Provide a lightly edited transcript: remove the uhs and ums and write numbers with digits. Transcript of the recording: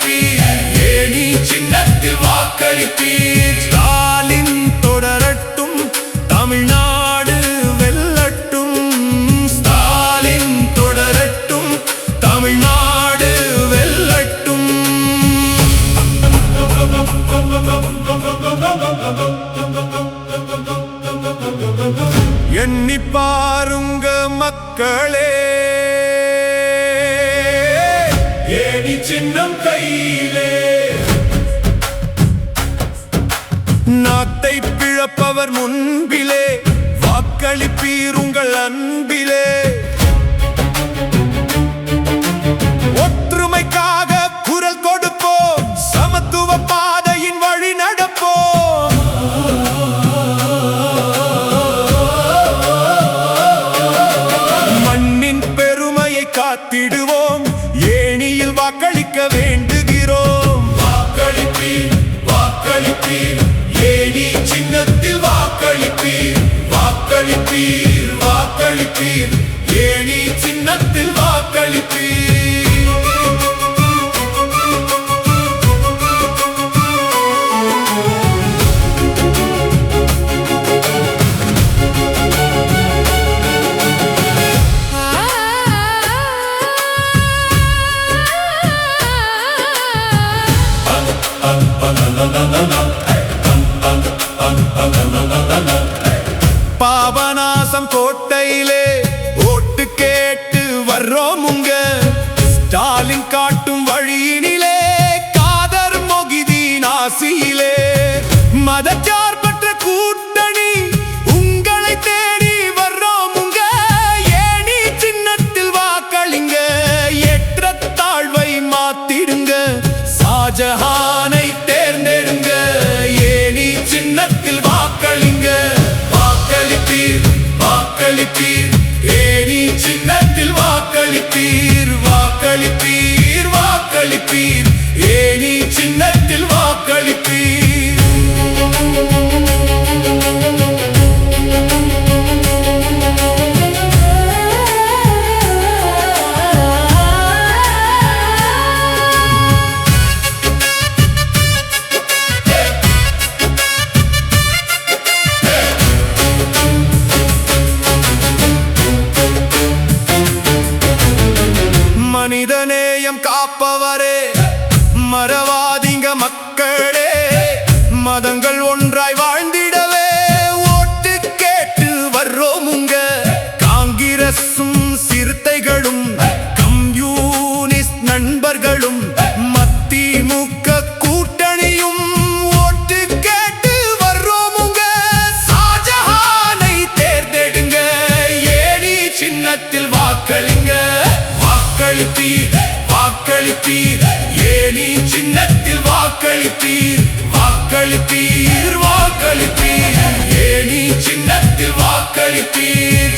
வாக்களிப்பீர் ஏணி சின்னத்தில் வாக்களிப்பீர் ஸ்டாலின் தொடரட்டும் தமிழ்நாடு வெல்லட்டும் ஸ்டாலின் தொடரட்டும் தமிழ்நாடு வெல்லட்டும் எண்ணி பாருங்க மக்களே ஏணி சின்னம் கையிலே நாட்டை பிழப்பவர் முன்பிலே வாக்களிப்பீர் உங்கள் அன்பிலே ஒற்றுமைக்காக குரல் கொடுப்போம் சமத்துவ பாதையின் வழி நடப்போம் மண்ணின் பெருமையை காத்திடுவோம் ஏணியில் வாக்களிக்க வேண்டுகிறோம் வாக்களிப்பீர் வாக்களிப்பீர் ஏணி சின்னத்தில் வாக்களிப்பீர் வாக்களிப்பீர் வாக்களிப்பீர் ஏணி சின்னத்தில் வாக்களிப்பீர் பாபநாசம் கோட்டையிலே ஓட்டு கேட்டு வர்றோம் உங்க ஸ்டாலின் காட்டும் வழியினிலே காதர் மொகிதீன் ஆசியிலே மதச்சார்பற்ற கூட்டணி உங்களை தேடி வர்றோம் உங்க ஏணி சின்னத்தில் வாக்களிங்க ஏற்றத்தாழ்வை மாத்திடுங்க ஷாஜஹானை தேர்ந்தெடுங்க ஏணி சின்னத்தில் வாக்களிங்க வாக்களிப்பீர் வாக்களிப்பீர் ஏணி சின்னத்தில் வாக்களிப்பீர் வாக்களிப்பீர் வாக்களிப்பீர் ஏணி சின்னத்தில் வாக்களிப்பீர் மனிதநேயம் காப்பவரே மறவாதீங்க மக்களே மதங்கள் ஒன்றாய் வாழ்ந்திடவே ஓட்டு கேட்டு வர்றோம் உங்க காங்கிரசும் சிறுத்தைகளும் கம்யூனிஸ்ட் நண்பர்களும் மதிமுக கூட்டணியும் ஓட்டு கேட்டு வர்றோம் உங்க ஷாஜஹானை தேர்ந்தெடுங்க ஏணி சின்னத்தில் வாக்களிங்க வாக்களிப்பீர் வாக்களிப்பீர் ஏணி சின்னத்தில் வாக்களிப்பீர் வாக்களிப்பீர் வாக்களிப்பீர் ஏணி சின்னத்தில் வாக்களிப்பீர்